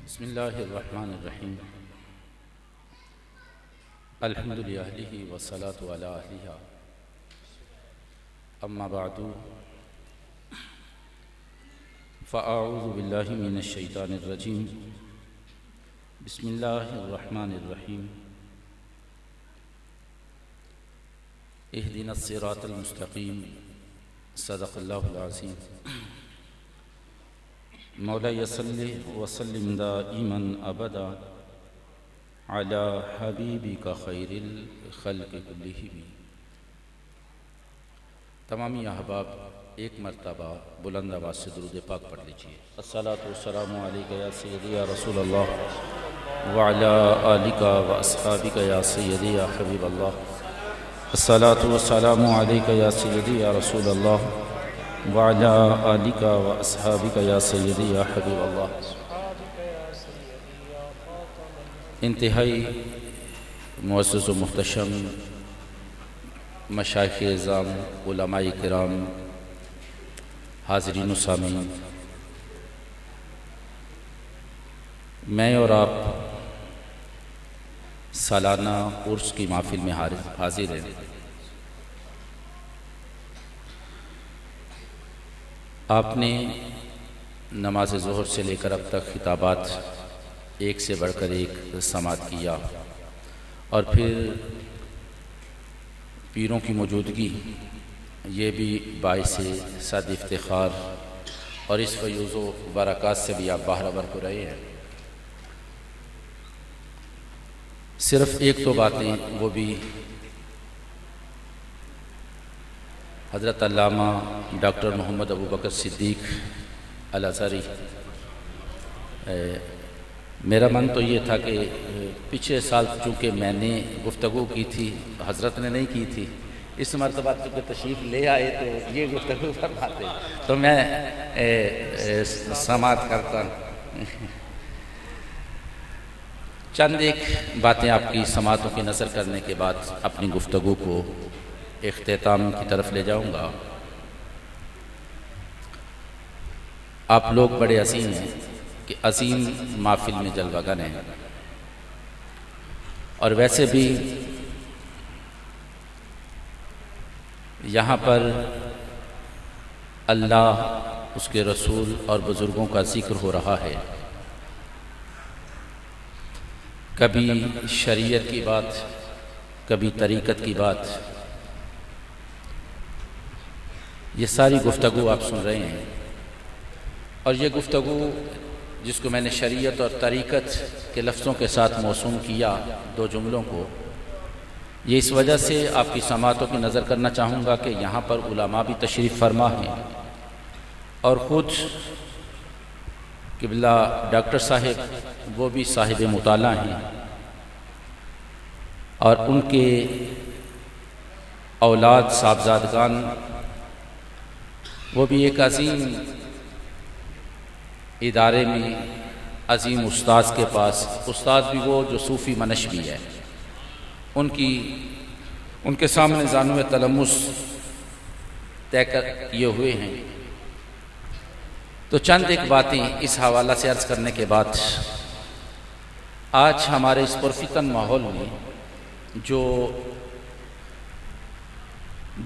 बिस्मिल्लाहिर्रहमानिर्रहीम अल्हम्दुलिल्लाहि वस्सलातु अला अहलिहा अम्मा बादु फ़अऊज़ु बिल्लाहि मिनश शैतानिर रजीम बिस्मिल्लाहिर्रहमानिर्रहीम इहदिनस सिरातल मुस्तक़ीम सदक़ल्लाहुल अज़ीम मौला यसल्ली वसल्लिम दाइमन अबदा अला हबीबिका खैरिल खल्क़ि कुल्लिहिम। तमामी अहबाब एक मरतबा बुलंद आवाज़ से दुरूद पाक पढ़ लीजिए। अस्सलातु वस्सलामु अलैका या सय्यदी या रसूलल्लाह व अला आलिका व अस्हाबिका या सय्यदी या हबीबल्लाह। अस्सलातु वस्सलामु अलैका या सय्यदी या रसूलल्लाह व अला आलिका व अस्हाबिका या सय्यदी या हबीबल्लाह। इंतहाई मुअज़्ज़ज़ व मुहतशम मशाइख़ इज़्ज़ाम, उलमाए किराम, हाज़रीन व सामीन, मैं और आप सालाना उर्स की महफ़िल में हाज़िर हैं। आपने नमाज ज़ोहर से लेकर अब तक खिताबात एक से बढ़कर एक समात किया और फिर पीरों की मौजूदगी, ये भी बाइसे सद इफ्तिखार और इस फयूज़ व बरक़ात से भी आप बाहरवर हो रहे हैं। सिर्फ़ एक तो बातें, वो भी हज़रत अल्लामा डॉक्टर मोहम्मद अबू बकर सिद्दीक़ अल-अज़हरी, मेरा मन तो ये था कि पिछले साल चूँकि मैंने गुफ्तगू की थी, हज़रत ने नहीं की थी, इस मरतबा चूँकि तशरीफ़ ले आए तो ये गुफ्तगू फरमाते तो मैं समात करता। चंद एक बातें आपकी समातों की नज़र करने के बाद अपनी गुफ्तगू को इख्तिताम की तरफ ले जाऊँगा। आप लोग बड़े अज़ीम हैं कि अज़ीम महफ़िल में जलवागर हैं, और वैसे भी यहाँ पर अल्लाह, उसके रसूल और बुज़ुर्गों का ज़िक्र हो रहा है। कभी शरीयत की बात, कभी तरीक़त की बात, ये सारी गुफ्तगू आप सुन रहे हैं। और ये गुफ्तगू जिसको मैंने शरीयत और तरीक़त के लफ्ज़ों के साथ मौसूम किया, दो जुमलों को, ये इस वजह से आपकी समातों की नज़र करना चाहूँगा कि यहाँ पर उलमा भी तशरीफ़ फरमा हैं और ख़ुद क़िबला डॉक्टर साहिब वो भी साहिब मुताला हैं, और उनके औलाद साहबजादगान वो भी एक अज़ीम इदारे में, अज़ीम उस्ताद के पास, उस्ताद भी वो जो सूफ़ी मनश भी है, उनके सामने ज़ानुए तलम्मुस तय किए हुए हैं। तो चंद एक बातें इस हवाला से अर्ज़ करने के बाद, आज हमारे इस पुरफ़ितन माहौल में जो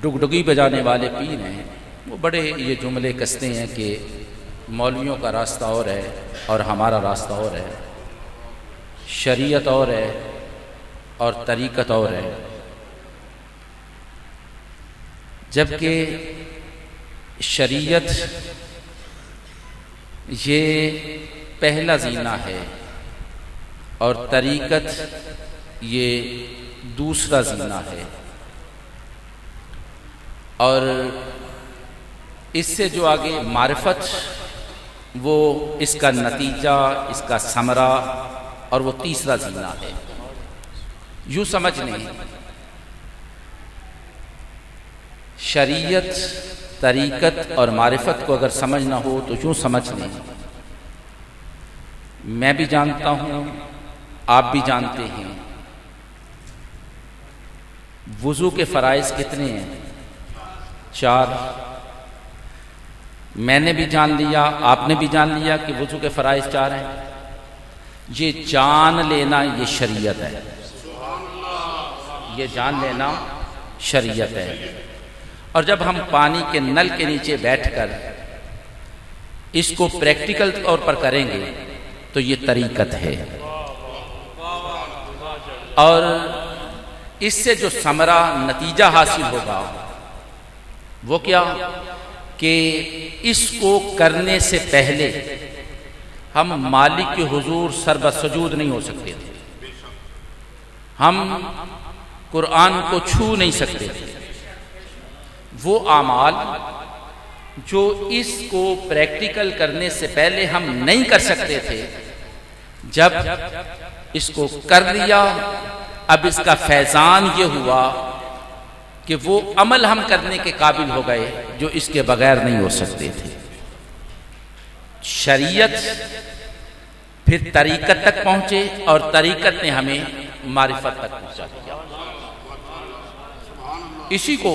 डुगडुगी बजाने वाले पीर हैं, वो बड़े ये जुमले कसते हैं कि मौलवियों का रास्ता और है और हमारा रास्ता और है, शरीयत और है और तरीक़त और है। जबकि शरीयत ये पहला ज़ीना है और तरीक़त ये दूसरा ज़ीना है, और इससे जो आगे मारिफत, वो इसका नतीजा, इसका समरा, और वो तीसरा ज़ीना है। यूँ समझ लें, शरीयत, तरीक़त और मारिफत को अगर समझना हो तो यूँ समझ लें, मैं भी जानता हूँ, आप भी जानते हैं, वुज़ू के फ़राइज़ कितने हैं? 4। मैंने भी जान लिया, आपने भी जान लिया कि वुज़ू के फ़राइज़ 4 हैं। ये जान लेना ये शरीयत है, ये जान लेना शरीयत है। और जब हम पानी के नल के नीचे बैठकर इसको प्रैक्टिकल तौर पर करेंगे तो ये तरीकत है। और इससे जो समरा नतीजा हासिल होगा वो क्या कि इसको करने से पहले हम मालिक के हुजूर सरबसजूद नहीं हो सकते थे, हम कुरान को छू नहीं सकते थे। वो आमाल जो इसको प्रैक्टिकल करने से पहले हम नहीं कर सकते थे, जब इसको कर लिया अब इसका फैजान ये हुआ कि वो अमल हम करने के काबिल हो गए जो इसके बगैर नहीं हो सकते थे। शरीयत फिर तरीकत तक पहुंचे और तरीकत ने हमें मारिफत तक पहुंचा दिया। इसी को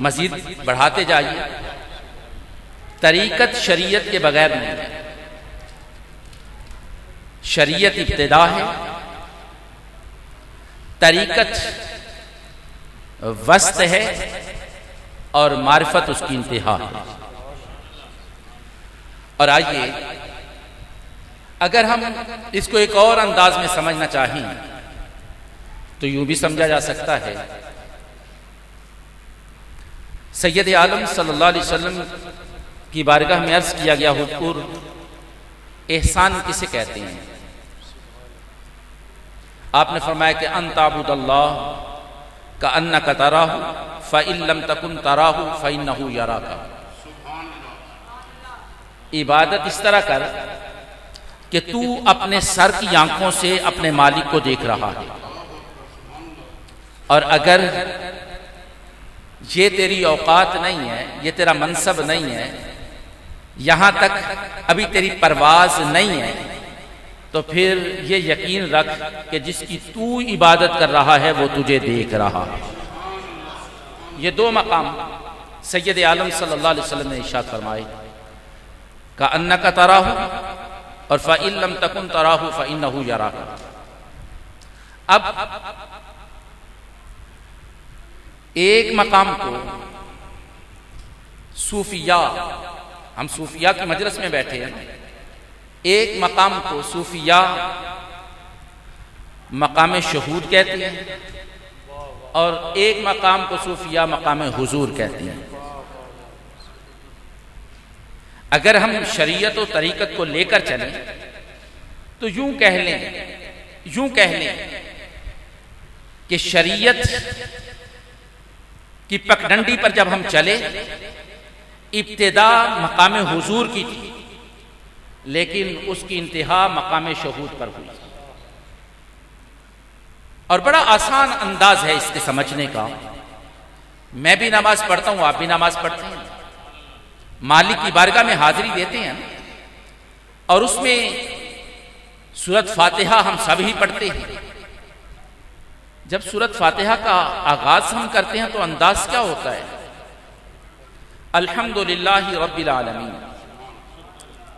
मजीद बढ़ाते जाइए। तरीकत शरीयत के बगैर नहीं है। शरीयत इब्तिदा है, तरीकत वस्त है और मारिफत उसकी इंतहा है। और आइए अगर हम इसको एक और अंदाज में समझना चाहें तो यूं भी समझा जा सकता है, सैयद आलम सल्लल्लाहु अलैहि वसल्लम की बारगाह में अर्ज किया गया, हुजूर एहसान किसे कहते हैं? आपने फरमाया कि अन ताबुदल्लाह का अन्नका तराहु फ़इन लम तकुन तराहु फ़इन्नहु यराका। इबादत इस तरह कर कि तू अपने सर की आंखों से अपने मालिक को देख रहा है, और अगर ये तेरी औकात नहीं है, ये तेरा मनसब नहीं है, यहां तक अभी तेरी परवाज नहीं है, तो फिर ये यकीन रख कि जिसकी तू इबादत कर रहा है वो तुझे देख रहा है। ये दो मकाम सैयद आलम सल्लल्लाहु अलैहि वसल्लम ने इरशाद फरमाए, का अन्नका तराहु और फ़इन लम तकुन तराहु फ़इन्नहु यराका। अब एक मकाम को सूफिया, हम सूफिया की मजलिस में बैठे हैं, एक मकाम को सूफिया मकाम शहूद कहते हैं और एक मकाम को सूफिया मकाम हुजूर कहते हैं। अगर हम शरीयत और तरीकत को लेकर चलें तो यूं कह लें कि शरीयत की पगडंडी पर जब हम चले, इब्तिदा मकाम हुजूर की थी, लेकिन उसकी इंतहा मकाम शहूद पर हुई। और बड़ा आसान अंदाज है इसके समझने का। मैं भी नमाज पढ़ता हूं, आप भी नमाज पढ़ते हैं, मालिक की बारगाह में हाजिरी देते हैं, और उसमें सूरत फातिहा हम सभी पढ़ते हैं। जब सूरत फातिहा का आगाज हम करते हैं तो अंदाज क्या होता है? अल्हम्दुलिल्लाहि रब्बिल आलमीन,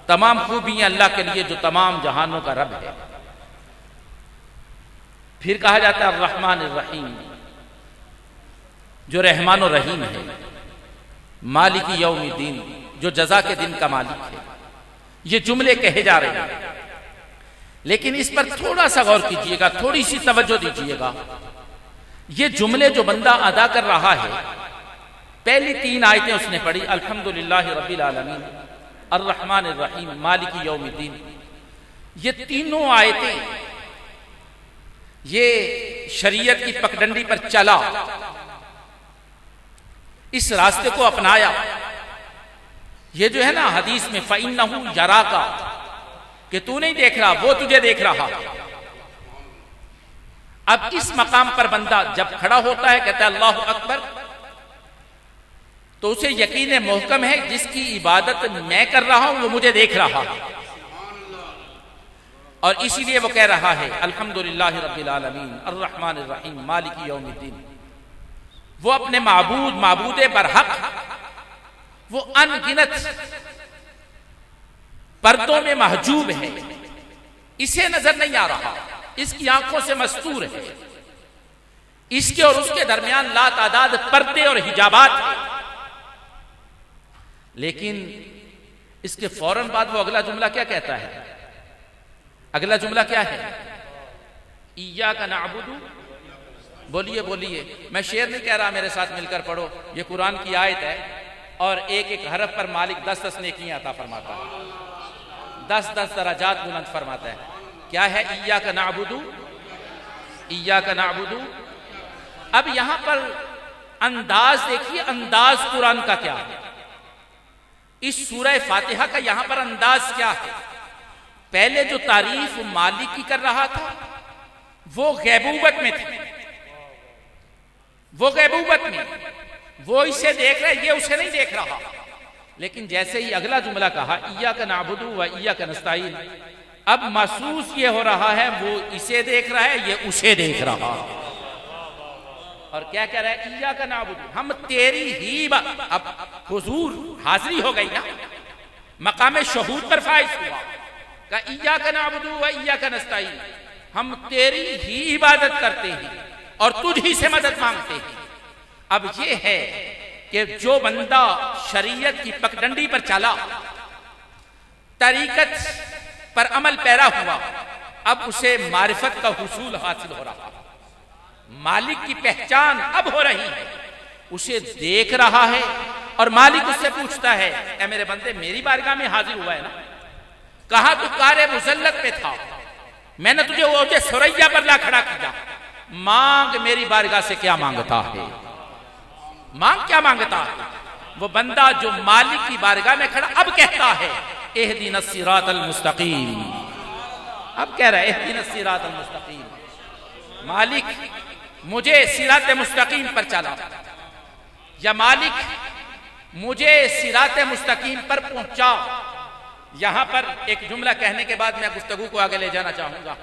तमाम खूबियां अल्लाह के लिए जो तमाम जहानों का रब है। फिर कहा जाता है अर्रहमान अर्रहीम, जो रहमान और रहीम है, मालिकी यौमिद्दीन, जो जजा के दिन का मालिक है। ये जुमले कहे जा रहे हैं, लेकिन इस पर थोड़ा सा गौर कीजिएगा, थोड़ी सी तवज्जो दीजिएगा। ये जुमले जो बंदा अदा कर रहा है, पहली 3 आयतें उसने पढ़ी, अल्हम्दुलिल्लाहि रब्बिल आलमीन, अर्रहमान अर्रहीम, मालिकी यौमिद्दीन। ये तीनों आयतें, ये शरीयत की पगडंडी पर चला, इस रास्ते को अपनाया। ये जो है ना हदीस में फ़इन्नहु यराका, कि तू नहीं देख रहा, वो तुझे देख रहा। अब इस मकाम पर बंदा जब खड़ा होता है, कहता है अल्लाहु अकबर, तो उसे यकीन मोहकम है जिसकी इबादत मैं कर रहा हूं वो मुझे देख रहा है, और इसीलिए वो कह रहा है अल्हम्दुलिल्लाहि रब्बिल आलमीन, अर्रहमान अर्रहीम, मालिकी यौमिद्दीन। वो अपने माबूदे बरहक, वो अनगिनत पर्दों में महजूब है, इसे नजर नहीं आ रहा, इसकी आंखों से मस्तूर है, इसके और उसके दरमियान लातादाद पर्दे और हिजाबात है। लेकिन इसके फौरन बाद वो अगला जुमला क्या कहता है? अगला जुमला क्या है? इय्याका नअबुदु। बोलिए बोलिए, मैं शेर नहीं कह रहा, मेरे साथ मिलकर पढ़ो। ये कुरान की आयत है और एक एक हरफ पर मालिक 10-10 नेकियां अता फरमाता है, 10-10 दराजात बुलंद फरमाता है। क्या है? इय्याका नअबुदु, इय्याका नअबुदु। अब यहां पर अंदाज देखिए, अंदाज कुरान का क्या है, इस सूरह फातिहा का यहां पर अंदाज क्या है। पहले जो तारीफ मालिक की कर रहा था वो गैबूबत में थी, वो गैबूबत में, वो इसे देख रहा है, ये उसे नहीं देख रहा। लेकिन जैसे ही अगला जुमला कहा इय्याका नअबुदु व इय्याका नस्तईन, अब महसूस ये हो रहा है वो इसे देख रहा है, ये उसे देख रहा। और क्या कह रहा है? इय्याका नअबुदु, हम तेरी ही अब हुजूर हाजिरी हो गई ना, मकाम शहूद पर फाइज हुआ। का इय्याका नअबुदु व इय्याका नस्तईन, हम तेरी ही इबादत करते हैं और तुझ ही से मदद मांगते हैं। अब यह है कि जो बंदा शरीयत की पगडंडी पर चला, तरीकत पर अमल पैरा हुआ, अब उसे मारिफत का हुसूल हासिल हो रहा, मालिक की पहचान अब हो रही है, उसे देख रहा है और मालिक उससे पूछता है, ऐ मेरे बंदे मेरी बारगाह में हाजिर हुआ है ना, कहा तू कारे मुजल्लत पे था, मैंने तुझे ओजे सुरैया पर ला खड़ा किया, मांग मेरी बारगाह से क्या मांगता है, मांग क्या मांगता है। वो बंदा जो मालिक की बारगाह में खड़ा अब कहता है इहदिनस सिरातल मुस्तकीम, अब कह रहा है इहदिनस सिरातल मुस्तकीम, मालिक मुझे सिरात मुस्तकीम पर चला, या मालिक मुझे सिरात मुस्तकीम पर पहुंचा। यहां पर एक जुमला कहने के बाद मैं गुफ्तगू को आगे ले जाना चाहूंगा।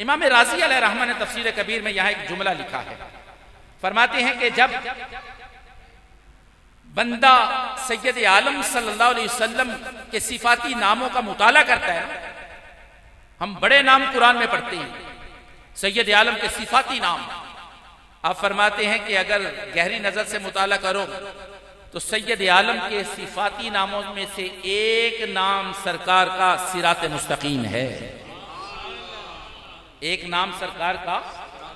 इमाम राज़ी अलैहि रहमत ने तफसीर कबीर में यहां एक जुमला लिखा है, फरमाते हैं कि जब बंदा सैयद आलम सल्लल्लाहु अलैहि वसल्लम के सिफाती नामों का मुताला करता है, हम बड़े नाम कुरान में पढ़ते हैं, सैयद आलम के सिफाती नाम, आप फरमाते हैं कि अगर गहरी नजर से मुताला करो तो सैयद आलम के सिफाती नामों में से एक नाम सरकार का सिरात मुस्तकीम है, एक नाम सरकार का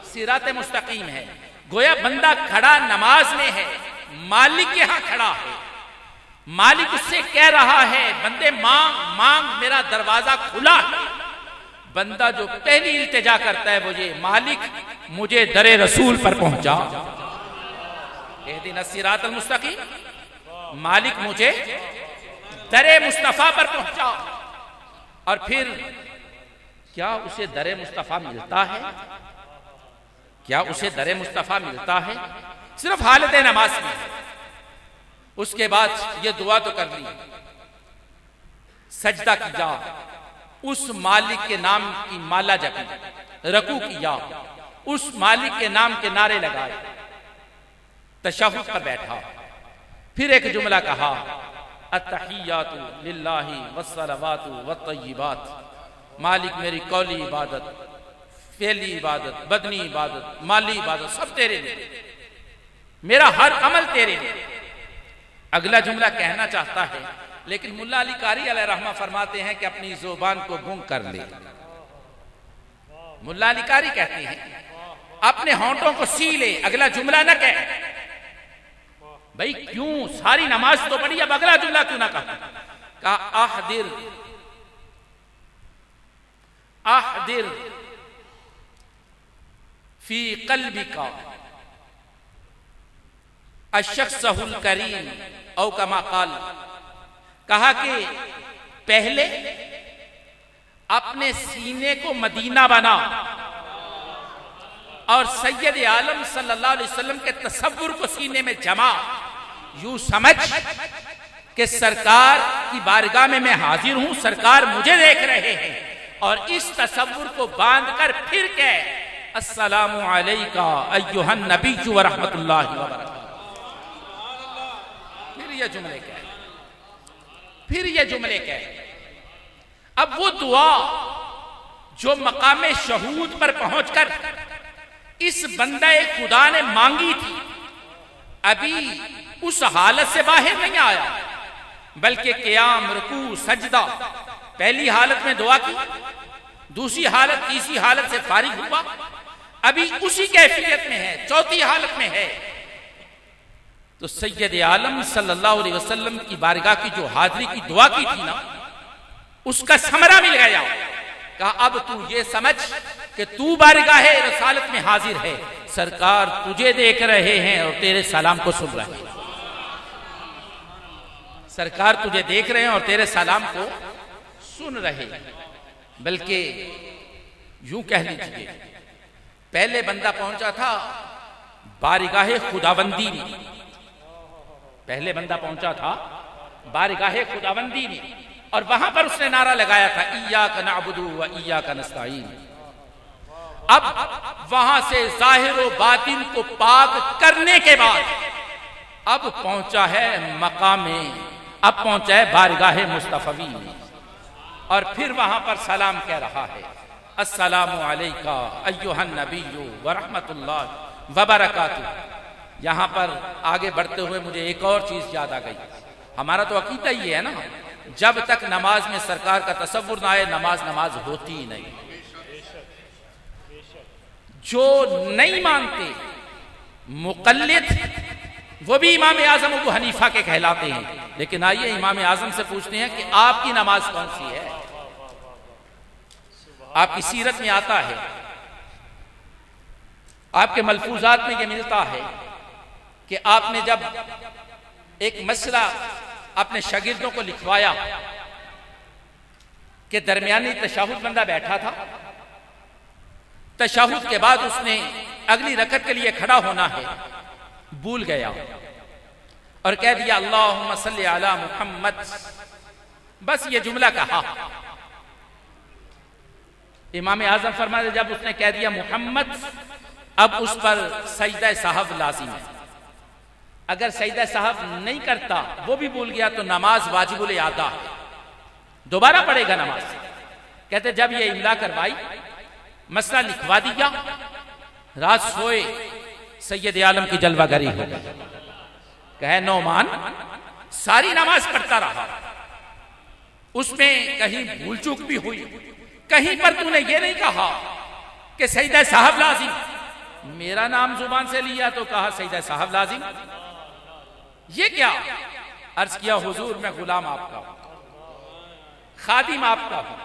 सिरात मुस्तकीम है। गोया बंदा खड़ा नमाज में है, मालिक यहां खड़ा है, मालिक उससे कह रहा है बंदे मांग मांग, मेरा दरवाजा खुला है। बंदा जो पहली इल्तिजा करता है वो ये, मालिक मुझे दरे रसूल पर पहुंचा, इहदिनस सिरातल मुस्तकीम, मालिक मुझे दरे मुस्तफा पर पहुंचा। और फिर क्या उसे दरे मुस्तफा मिलता है? क्या उसे दरे मुस्तफा मिलता है? सिर्फ हालत नमाज में। उसके बाद ये दुआ तो कर ली, सजदा किया, उस मालिक के नाम की माला जपी, रकू किया, उस मालिक के नाम के नारे लगाए, तशहुद पर बैठा, फिर एक जुमला कहा अत्तहियातु लिल्लाहि वस्सलावातु वत्तय्यिबात, मालिक मेरी कौली इबादत, फेली इबादत, बदनी इबादत, माली इबादत सब तेरे लिए, मेरा हर अमल तेरे लिए। अगला जुमला कहना चाहता है, लेकिन मुल्ला अली कारी अलैहि रहमा फरमाते हैं कि अपनी जुबान को गुम कर ले। मुल्ला अली कारी कहते हैं अपने होंठों को सी ले, अगला जुमला न कह। भाई क्यों, सारी नमाज तो पढ़ी, अब अगला जुमला क्यों ना कहा? आहदिर आहदिर फी क़ल्बिका अशख्सहुल करीम औ कमा क़ाल, कहा कि पहले अपने सीने को मदीना बना और सैयद आलम सल्लल्लाहु अलैहि वसल्लम के तसव्वुर को सीने में जमा, यूं समझ कि सरकार की बारगाह में मैं हाजिर हूं, सरकार मुझे देख रहे हैं, और इस तसव्वुर को बांधकर फिर कह अस्सलामु अलैका अय्युहन नबिय्यु व रहमतुल्लाहि व बरकातहू। फिर ये जुमले कह। अब वो दुआ जो मकाम शहूद पर पहुंचकर इस बंदे खुदा ने मांगी थी, अभी उस हालत से बाहर नहीं आया, बल्कि क़याम, रुकू, सजदा, पहली हालत में दुआ की, दूसरी हालत, तीसरी हालत से फारिग हुआ, अभी उसी कैफियत में है, चौथी हालत में है। तो सैयद आलम सल्लल्लाहु अलैहि वसल्लम की बारगाह की जो हाजिरी की दुआ की थी ना, उसका समरा मिल गया। कहा अब तू ये समझ कि तू बारगाह रसालत में हाजिर है, सरकार तुझे देख रहे हैं और तेरे सलाम को सुन रहे हैं। सरकार तुझे देख रहे हैं और तेरे सलाम को सुन रहे हैं। बल्कि यूं कह लीजिए, पहले बंदा पहुंचा था बारगाह खुदाबंदी में, पहले बंदा पहुंचा था बारगाह खुदाबंदी में, और वहां पर उसने नारा लगाया था इय्याका नअबुदु व इय्याका नस्तईन। अब वहां से जाहिर व बातिन को पाक करने के बाद अब पहुंचा है मकामे, अब पहुंचा है बारगाह मुस्तफवी में, और फिर वहां पर सलाम कह रहा है, अस्सलामु अलैका अय्युहन नबिय्यु व रहमतुल्लाह व बरकातुहू। यहां पर आगे बढ़ते हुए मुझे एक और चीज याद आ गई। हमारा तो अकीदा ही है ना, जब तक नमाज में सरकार का तसव्वुर ना आए नमाज होती ही नहीं। जो नहीं मानते मुक़ल्लिद, वो भी इमाम आज़म अबू हनीफा के कहलाते हैं। लेकिन आइए इमाम आज़म से पूछते हैं कि आपकी नमाज कौन सी है। आपकी सीरत में आता है, आपके मलफूजात में यह मिलता है कि आपने जब एक मसला अपने शागिर्दों को लिखवाया कि दरमियानी तशहुद बंदा बैठा था, तशहुद के बाद उसने अगली रकत के लिए खड़ा होना है, भूल गया और कह दिया अल्लाहुम्मा सल्ली अला मुहम्मद, बस ये जुमला कहा। इमाम आज़म फरमाते जब उसने कह दिया मुहम्मद, अब उस पर सजदा साहब लाजिम है। अगर सजदा साहब नहीं करता, वो भी भूल गया, तो नमाज वाजिबुल अदा है, दोबारा पढ़ेगा नमाज। कहते जब ये इमला करवाई, मसला लिखवा दिया, रात सोए, सैयद आलम की जलवागरी हो गई। कहे नौमान सारी नमाज पढ़ता रहा, उसमें कहीं भूल चूक भी हुई, कहीं पर तूने ये नहीं कहा कि सजदा साहब लाजिम। मेरा नाम जुबान से लिया तो कहा सजदा साहब लाजिम, ये क्या? अर्ज किया हुजूर मैं गुलाम आपका हूं, खादिम आपका हूं।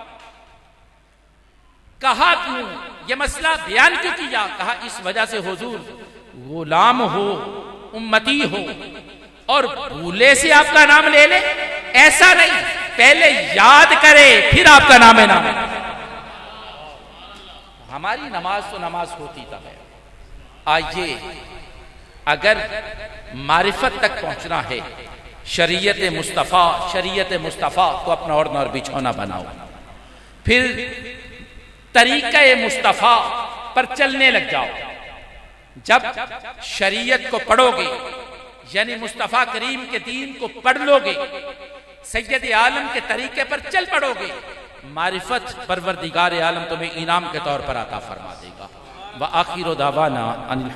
कहा क्यों? ये मसला बयान क्यों किया? कहा इस वजह से हुजूर गुलाम हो, उम्मती हो, और भूले से आपका नाम ले ले, ऐसा नहीं, पहले याद करे फिर आपका नाम है नाम। हमारी नमाज तो नमाज होती था है। आइए, अगर मारिफत तक पहुंचना है, शरीयत मुस्तफ़ा को अपना और बिछौना बनाओ, फिर तरीक़ा मुस्तफ़ा पर चलने लग जाओ। जब शरीयत को पढ़ोगे, यानी मुस्तफ़ा करीम के दीन को पढ़ लोगे, सैयद आलम के तरीके पर चल पड़ोगे, मारिफत परवरदिगार आलम तुम्हें इनाम के तौर पर अता फरमा देगा। व आखिर दावाना अनिल